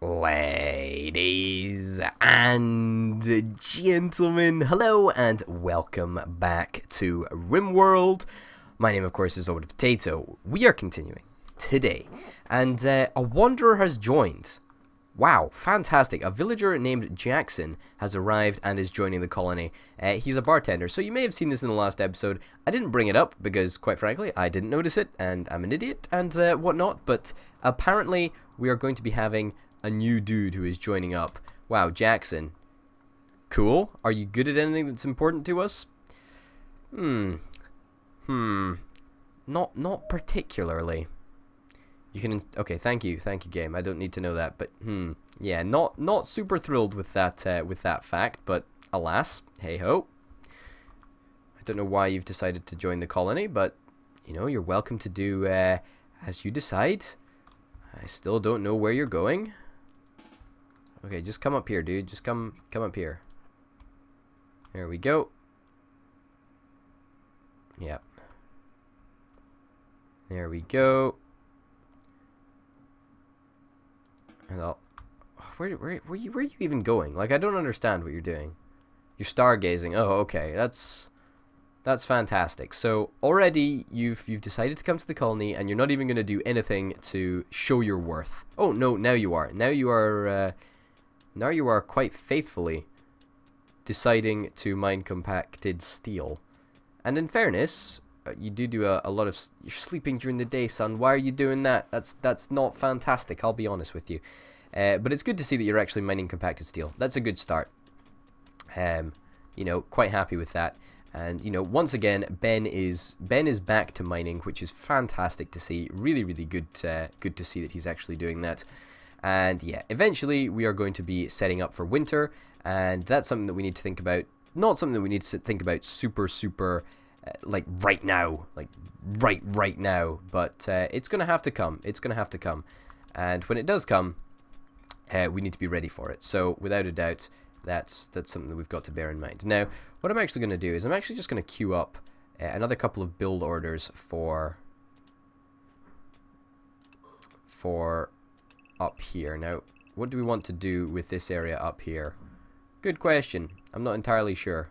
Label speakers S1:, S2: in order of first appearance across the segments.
S1: Ladies and gentlemen, hello and welcome back to Rimworld. My name, of course, is Over the Potato. We are continuing today, and a wanderer has joined. Wow, fantastic. A villager named Jackson has arrived and is joining the colony. He's a bartender, so you may have seen this in the last episode. I didn't bring it up because, quite frankly, I didn't notice it, and I'm an idiot and whatnot, but apparently we are going to be having a new dude who is joining up. Wow, Jackson. Cool. Are you good at anything that's important to us? Not particularly. You can, okay, thank you game. I don't need to know that, but yeah, not super thrilled with that fact, but alas, hey ho. I don't know why you've decided to join the colony, but you know, you're welcome to do as you decide. I still don't know where you're going. Okay, just come up here, dude. Just come up here. There we go. Yep. There we go. And I'll... Where are you even going? Like, I don't understand what you're doing. You're stargazing. Oh, okay. That's fantastic. So already you've decided to come to the colony, and you're not even going to do anything to show your worth. Oh no, now you are. Now you are quite faithfully deciding to mine compacted steel. And in fairness, you do a lot of... You're sleeping during the day, son. Why are you doing that? That's not fantastic, I'll be honest with you. But it's good to see that you're actually mining compacted steel. That's a good start. You know, quite happy with that. And, you know, once again, Ben is back to mining, which is fantastic to see. Really, really good to see that he's actually doing that. And yeah, eventually we are going to be setting up for winter, and that's something that we need to think about. Not something that we need to think about super like right now, like right now, but it's gonna have to come. It's gonna have to come, and when it does come, we need to be ready for it. So without a doubt, that's something that we've got to bear in mind. Now, what I'm actually going to do is I'm actually just going to queue up another couple of build orders for up here. Now, what do we want to do with this area up here? Good question. I'm not entirely sure.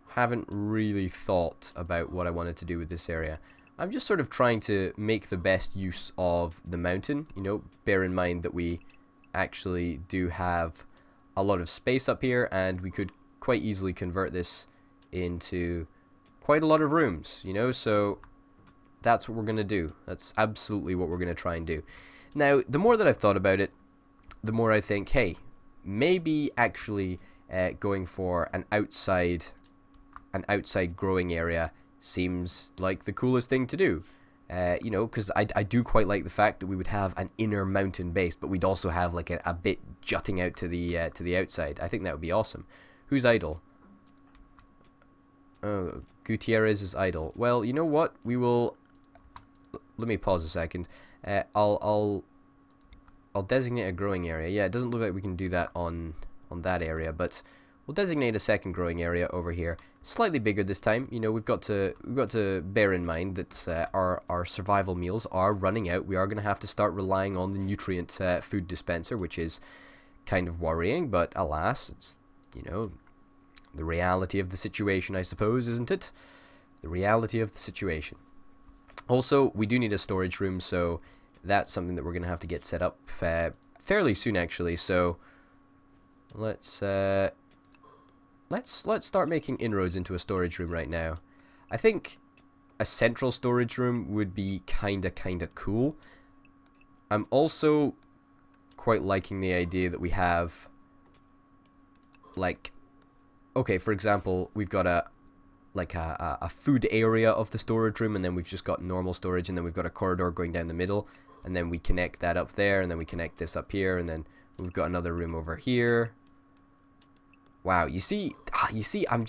S1: Haven't really thought about what I wanted to do with this area. I'm just sort of trying to make the best use of the mountain. You know, bear in mind that we actually do have a lot of space up here, and we could quite easily convert this into quite a lot of rooms, you know, so that's what we're going to do. That's absolutely what we're going to try and do. Now, the more that I've thought about it, the more I think, hey, maybe actually going for an outside growing area seems like the coolest thing to do. You know, because I do quite like the fact that we would have an inner mountain base, but we'd also have like a bit jutting out to the outside. I think that would be awesome. Who's idle? Oh, Gutierrez is idle. Well, you know what? We will. Let me pause a second. I'll designate a growing area. Yeah, it doesn't look like we can do that on that area, but we'll designate a second growing area over here. Slightly bigger this time. You know, we've got to bear in mind that our survival meals are running out. We are going to have to start relying on the nutrient food dispenser, which is kind of worrying, but alas, it's, you know, the reality of the situation, I suppose, isn't it? The reality of the situation. Also, we do need a storage room, so that's something that we're going to have to get set up fairly soon, actually. So let's start making inroads into a storage room right now. I think a central storage room would be kinda cool. I'm also quite liking the idea that we have, like, okay, for example, we've got a food area of the storage room, and then we've just got normal storage, and then we've got a corridor going down the middle, and then we connect that up there, and then we connect this up here, and then we've got another room over here. Wow, you see, I'm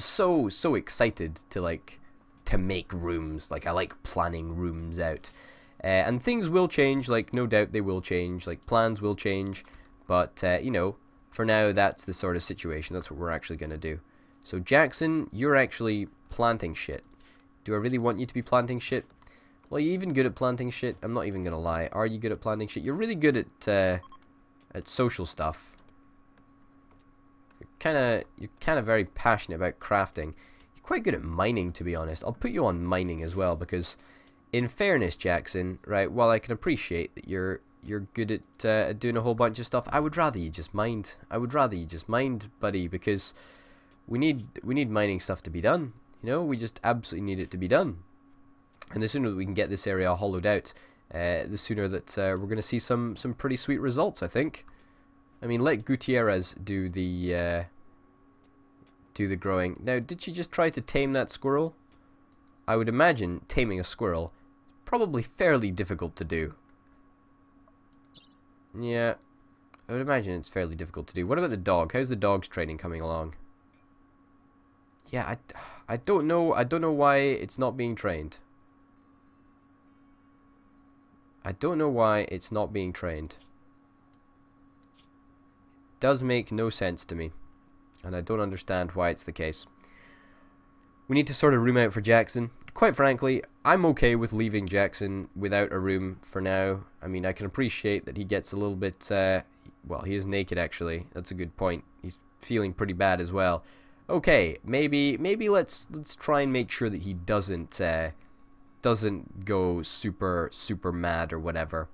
S1: so excited to make rooms. Like, I like planning rooms out, and things will change. Like, no doubt they will change. Like, plans will change, but you know, for now, that's the sort of situation. That's what we're actually gonna do. So Jackson, you're actually planting shit. Do I really want you to be planting shit? Well, you even good at planting shit? I'm not even gonna lie. Are you good at planting shit? You're really good at social stuff. You're kind of very passionate about crafting. You're quite good at mining, to be honest. I'll put you on mining as well because, in fairness, Jackson, right? While I can appreciate that you're good at doing a whole bunch of stuff, I would rather you just mined. I would rather you just mined, buddy, because we need mining stuff to be done. You know, we just absolutely need it to be done. And the sooner that we can get this area hollowed out, the sooner that we're going to see some pretty sweet results, I think. I mean, let Gutierrez do the growing. Now, did she just try to tame that squirrel? I would imagine taming a squirrel is probably fairly difficult to do. Yeah, I would imagine it's fairly difficult to do. What about the dog? How's the dog's training coming along? Yeah, I don't know. I don't know why it's not being trained. I don't know why it's not being trained. It does make no sense to me. And I don't understand why it's the case. We need to sort a room out for Jackson. Quite frankly, I'm okay with leaving Jackson without a room for now. I mean, I can appreciate that he gets a little bit... well, he is naked, actually. That's a good point. He's feeling pretty bad as well. Okay, maybe let's try and make sure that he doesn't go super mad or whatever.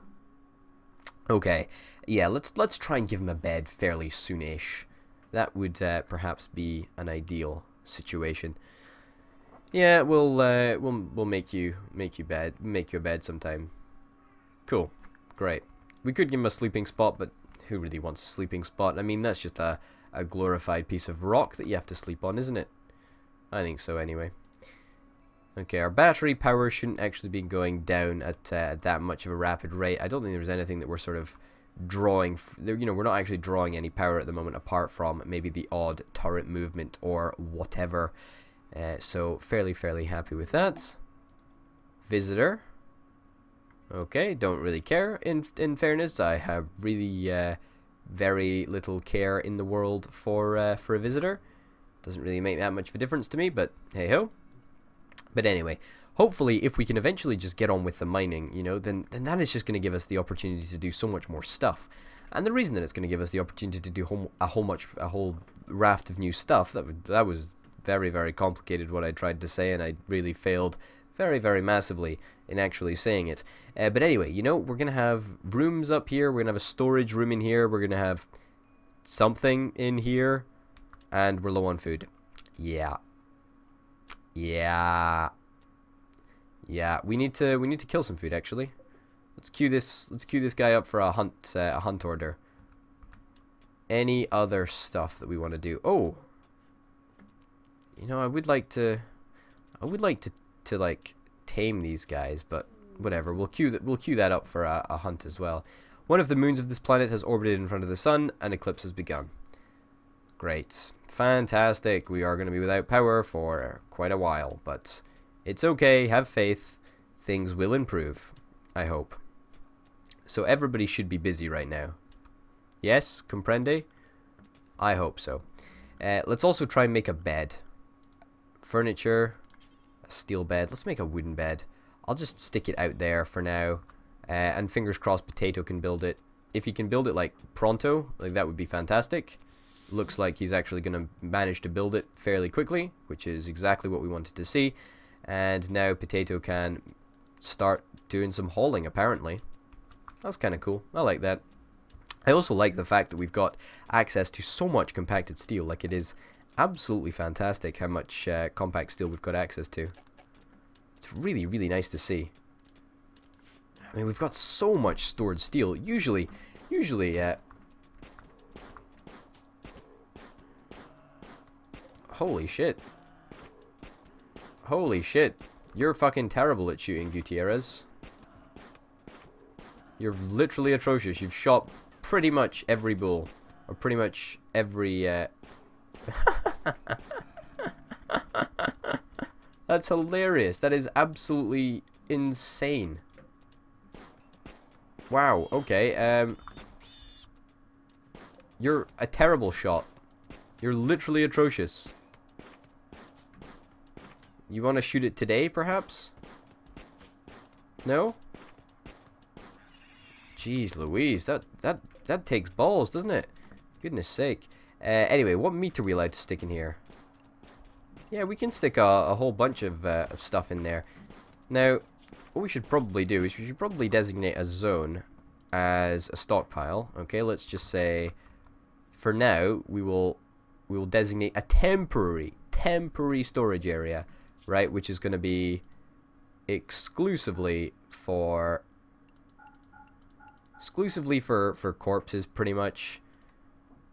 S1: Okay, yeah, let's try and give him a bed fairly soonish. That would perhaps be an ideal situation. Yeah, we'll make you a bed sometime. Cool, great. We could give him a sleeping spot, but who really wants a sleeping spot? I mean, that's just a glorified piece of rock that you have to sleep on, isn't it? I think so, anyway. Okay, our battery power shouldn't actually be going down at that much of a rapid rate. I don't think there's anything that we're sort of drawing. You know, we're not actually drawing any power at the moment, apart from maybe the odd turret movement or whatever. So fairly happy with that. Visitor. Okay, don't really care. In fairness, I have really very little care in the world for a visitor. Doesn't really make that much of a difference to me, but hey ho. But anyway, hopefully if we can eventually just get on with the mining, you know, then that is just going to give us the opportunity to do so much more stuff. And the reason that it's going to give us the opportunity to do a whole raft of new stuff, that was very complicated what I tried to say, and I really failed very massively in actually saying it. But anyway, you know, we're going to have rooms up here, we're going to have a storage room in here, we're going to have something in here, and we're low on food. Yeah, we need to kill some food, actually. Let's queue this guy up for a hunt order. Any other stuff that we want to do? Oh, you know, I would like to like tame these guys, but whatever. We'll queue that up for a hunt as well. One of the moons of this planet has orbited in front of the sun. An eclipse has begun. Great, fantastic. We are going to be without power for quite a while, but it's okay. Have faith. Things will improve, I hope. So everybody should be busy right now. Yes, comprende? I hope so. Let's also try and make a bed. Furniture, a steel bed. Let's make a wooden bed. I'll just stick it out there for now. And fingers crossed Potato can build it. If he can build it like pronto, like that would be fantastic. Looks like he's actually going to manage to build it fairly quickly, which is exactly what we wanted to see. And now Potato can start doing some hauling, apparently. That's kind of cool. I like that. I also like the fact that we've got access to so much compacted steel. Like, it is absolutely fantastic how much compact steel we've got access to. It's really nice to see. I mean, we've got so much stored steel. Usually, holy shit. Holy shit. You're fucking terrible at shooting, Gutierrez. You're literally atrocious. You've shot pretty much every bull. Or pretty much every, That's hilarious. That is absolutely insane. Wow, okay, you're a terrible shot. You're literally atrocious. You want to shoot it today, perhaps? No? Jeez Louise, that takes balls, doesn't it? Goodness sake. Anyway, what meat are we allowed to stick in here? Yeah, we can stick a whole bunch of stuff in there. Now, what we should probably do is we should probably designate a zone as a stockpile. Okay, let's just say, for now, we will designate a temporary storage area, right? Which is going to be exclusively for corpses, pretty much.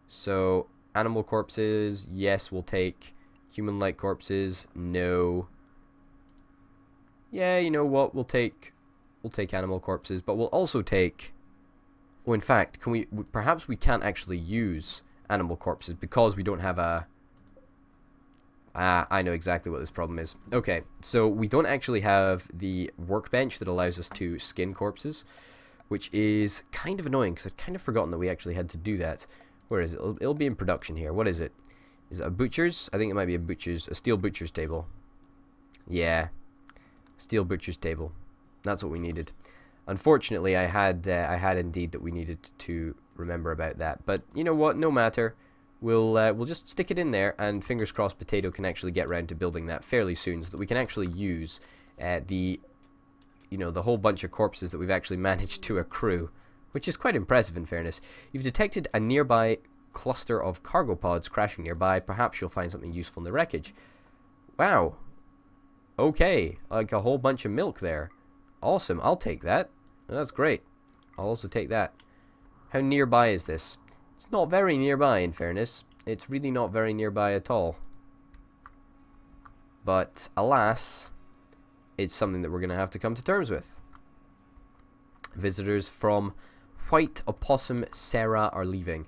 S1: So animal corpses, yes, we'll take. Human-like corpses, no. Yeah, you know what? We'll take animal corpses, but we'll also take. Oh, in fact, can we? Perhaps we can't actually use animal corpses because we don't have a. I know exactly what this problem is. Okay, so we don't actually have the workbench that allows us to skin corpses, which is kind of annoying because I'd kind of forgotten that we actually had to do that. Where is it? It'll be in production here. What is it? Is it a butcher's? I think it might be a steel butcher's table. Yeah, steel butcher's table. That's what we needed. Unfortunately, I had indeed that we needed to remember about that. But you know what? No matter. We'll just stick it in there, and fingers crossed, Potato can actually get around to building that fairly soon, so that we can actually use the whole bunch of corpses that we've actually managed to accrue, which is quite impressive in fairness. You've detected a nearby cluster of cargo pods crashing nearby. Perhaps you'll find something useful in the wreckage. Wow. Okay, like a whole bunch of milk there. Awesome, I'll take that. That's great. I'll also take that. How nearby is this? It's not very nearby, in fairness. It's really not very nearby at all. But alas, it's something that we're going to have to come to terms with. Visitors from White Opossum Sarah are leaving.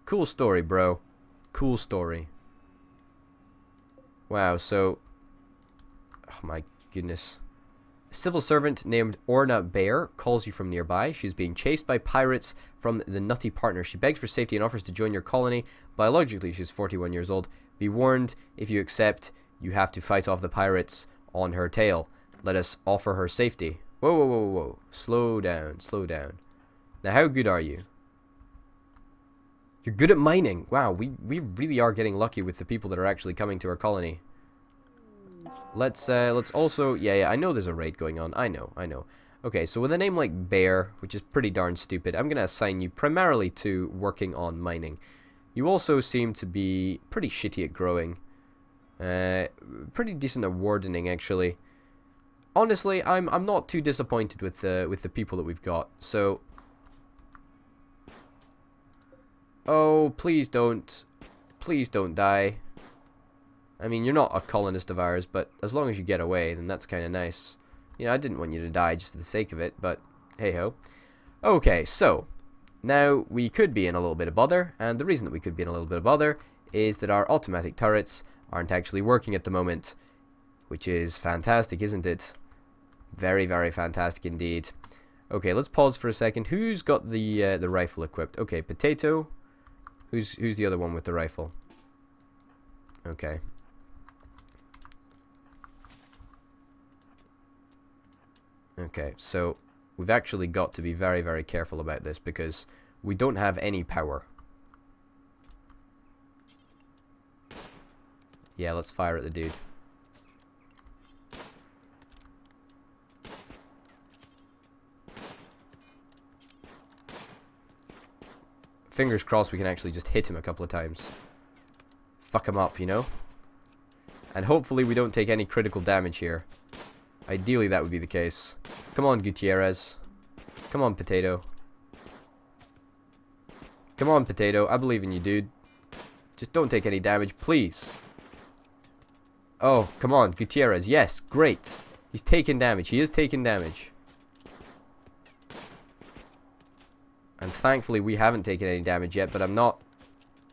S1: Cool story, bro. Cool story. Wow, so... Oh my goodness. A civil servant named Orna Bear calls you from nearby. She's being chased by pirates from the Nutty Partner. She begs for safety and offers to join your colony. Biologically, she's 41 years old. Be warned, if you accept, you have to fight off the pirates on her tail. Let us offer her safety. Whoa, whoa, whoa, whoa. Slow down, slow down. Now, how good are you? You're good at mining. Wow, we really are getting lucky with the people that are actually coming to our colony. Let's also... Yeah, I know there's a raid going on. I know. Okay, so with a name like Bear, which is pretty darn stupid, I'm going to assign you primarily to working on mining. You also seem to be pretty shitty at growing. Pretty decent at wardening, actually. Honestly, I'm not too disappointed with the people that we've got. So... Oh, please don't die. I mean, you're not a colonist of ours, but as long as you get away, then that's kind of nice. You know, I didn't want you to die just for the sake of it, but hey-ho. Okay, so, now we could be in a little bit of bother, and the reason that we could be in a little bit of bother is that our automatic turrets aren't actually working at the moment, which is fantastic, isn't it? Very, very fantastic indeed. Okay, let's pause for a second. Who's got the rifle equipped? Okay, Potato. Who's the other one with the rifle? Okay. Okay, so we've actually got to be very, very careful about this because we don't have any power. Yeah, let's fire at the dude. Fingers crossed we can actually just hit him a couple of times. Fuck him up, you know? And hopefully we don't take any critical damage here. Ideally that would be the case. Come on, Gutierrez. Come on, Potato. Come on, Potato. I believe in you, dude. Just don't take any damage, please. Oh, come on, Gutierrez. Yes, great. He's taking damage. He is taking damage. And thankfully we haven't taken any damage yet, but I'm not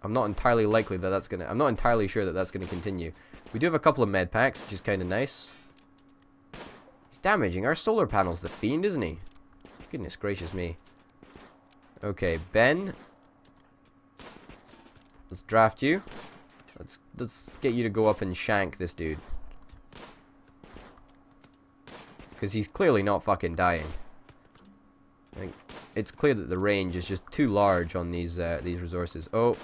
S1: entirely likely that that's gonna... I'm not entirely sure that that's gonna continue. We do have a couple of med packs, which is kind of nice. He's damaging our solar panels, the fiend, isn't he? Goodness gracious me. Okay, Ben. Let's draft you. Let's get you to go up and shank this dude. Because he's clearly not fucking dying. Like, it's clear that the range is just too large on these resources. Oh.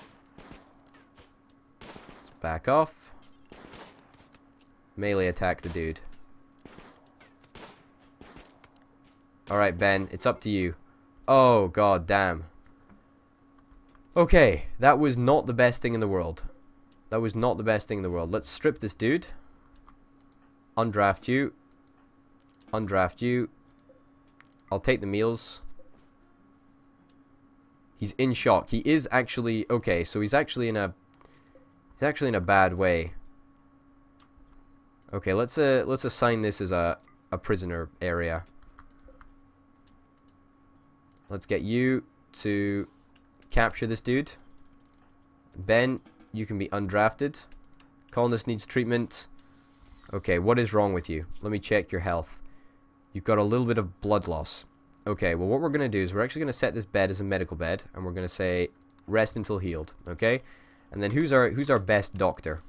S1: Let's back off. Melee attack the dude. Alright, Ben, it's up to you. Oh, god damn. Okay, that was not the best thing in the world. That was not the best thing in the world. Let's strip this dude. Undraft you. Undraft you. I'll take the meals. He's in shock. He is actually okay, so he's actually in a bad way. Okay, let's assign this as a prisoner area. Let's get you to capture this dude. Ben, you can be undrafted. Colonist needs treatment. Okay, what is wrong with you? Let me check your health. You've got a little bit of blood loss. Okay, well what we're going to do is we're actually going to set this bed as a medical bed. And we're going to say, rest until healed. Okay? And then who's our best doctor?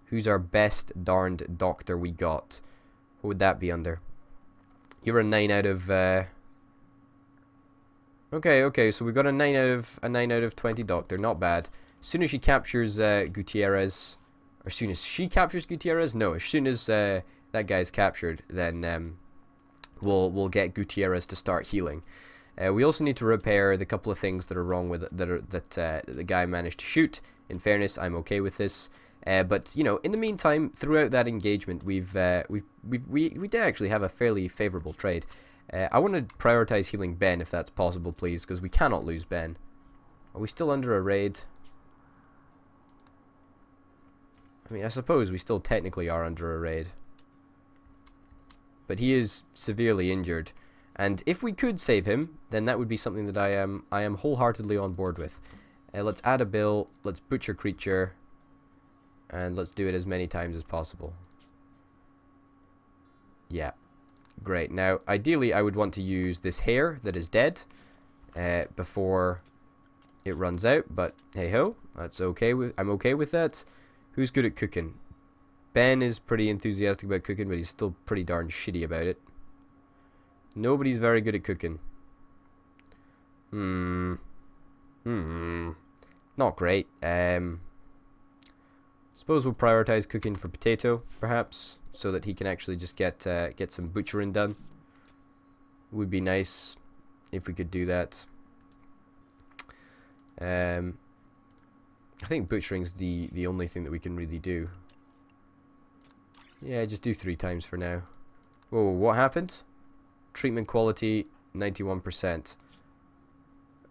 S1: Who's our best darned doctor we got? What would that be under? You're a 9 out of... Okay, so we've got a 9 out of 20 doctor. Not bad. As soon as she captures Gutierrez... Or as soon as she captures Gutierrez? No, as soon as that guy's captured, then we'll get Gutierrez to start healing. We also need to repair the couple of things that are wrong with it, that the guy managed to shoot. In fairness, I'm okay with this. But you know, in the meantime, throughout that engagement, we did actually have a fairly favorable trade. I want to prioritize healing Ben if that's possible, please, because we cannot lose Ben. Are we still under a raid? I mean, I suppose we still technically are under a raid. But he is severely injured. And if we could save him, then that would be something that I am wholeheartedly on board with. Let's add a bill, let's butcher creature, and let's do it as many times as possible. Yeah. Great. Now, ideally, I would want to use this hare that is dead before it runs out. But hey ho, that's okay. I'm okay with that. Who's good at cooking? Ben is pretty enthusiastic about cooking, but he's still pretty darn shitty about it. Nobody's very good at cooking. Not great. Suppose we'll prioritize cooking for Potato, perhaps, so that he can actually just get some butchering done. Would be nice if we could do that. I think butchering's the only thing that we can really do. Yeah, just do 3 times for now. Whoa, what happened? Treatment quality 91%.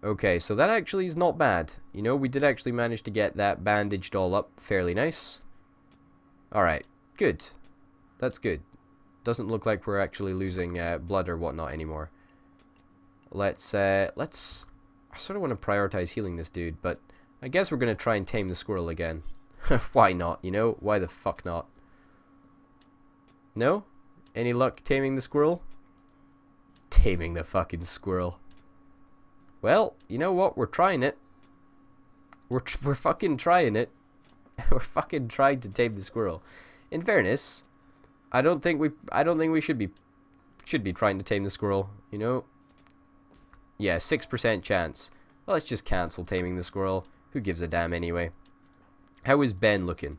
S1: Okay, so that actually is not bad. You know, we did actually manage to get that bandaged all up fairly nice. Alright, good. That's good. Doesn't look like we're actually losing blood or whatnot anymore. Let's I sort of want to prioritize healing this dude, but I guess we're going to try and tame the squirrel again. Why not, you know? Why the fuck not? No? Any luck taming the squirrel? Taming the fucking squirrel. Well, you know what? We're trying it. We're fucking trying it. We're fucking trying to tame the squirrel. In fairness, I don't think we should be trying to tame the squirrel, you know? Yeah, 6% chance. Well, let's just cancel taming the squirrel. Who gives a damn anyway? How is Ben looking?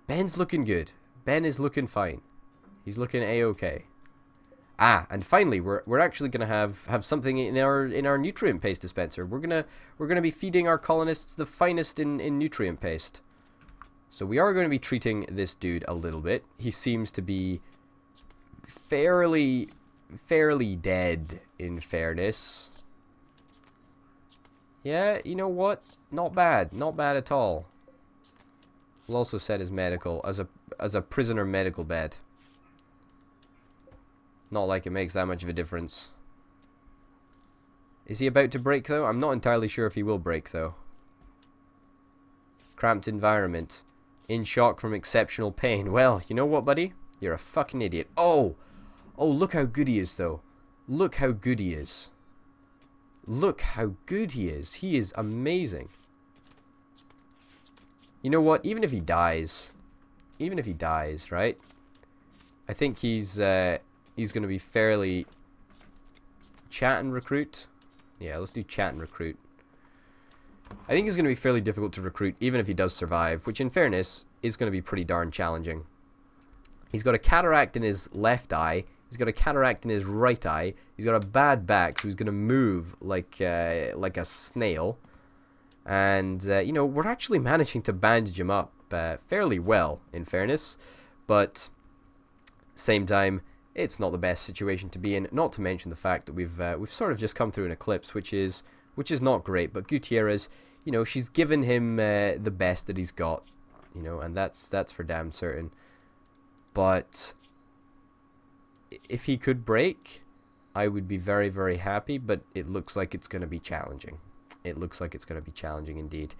S1: Ben's looking good. Ben is looking fine. He's looking a-okay. Ah, and finally, we're actually gonna have something in our nutrient paste dispenser. We're gonna be feeding our colonists the finest in nutrient paste. So we are going to be treating this dude a little bit. He seems to be fairly dead, in fairness. Yeah, you know what? Not bad. Not bad at all. We'll also set his medical as a prisoner medical bed. Not like it makes that much of a difference. Is he about to break, though? I'm not entirely sure if he will break, though. Cramped environment. In shock from exceptional pain. Well, you know what, buddy? You're a fucking idiot. Oh! Oh, look how good he is, though. Look how good he is. Look how good he is. He is amazing. You know what? Even if he dies, right? I think he's he's going to be fairly... Chat and recruit? Yeah, let's do chat and recruit. I think he's going to be fairly difficult to recruit, even if he does survive, which in fairness is going to be pretty darn challenging. He's got a cataract in his left eye. He's got a cataract in his right eye. He's got a bad back, so he's going to move like a snail. And, you know, we're actually managing to bandage him up fairly well, in fairness. But, same time, it's not the best situation to be in. Not to mention the fact that we've sort of just come through an eclipse, which is not great. But Gutierrez, you know, she's given him the best that he's got, you know, and that's for damn certain. But if he could break, I would be very, very happy, but it looks like it's going to be challenging. It looks like it's going to be challenging indeed.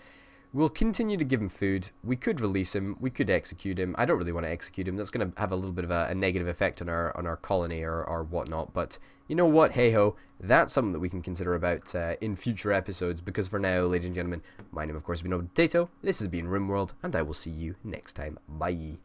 S1: We'll continue to give him food. We could release him. We could execute him. I don't really want to execute him. That's going to have a little bit of a negative effect on our colony or whatnot. But you know what? Hey-ho. That's something that we can consider about in future episodes. Because for now, ladies and gentlemen, my name, of course, has been Potato. This has been Rimworld, and I will see you next time. Bye.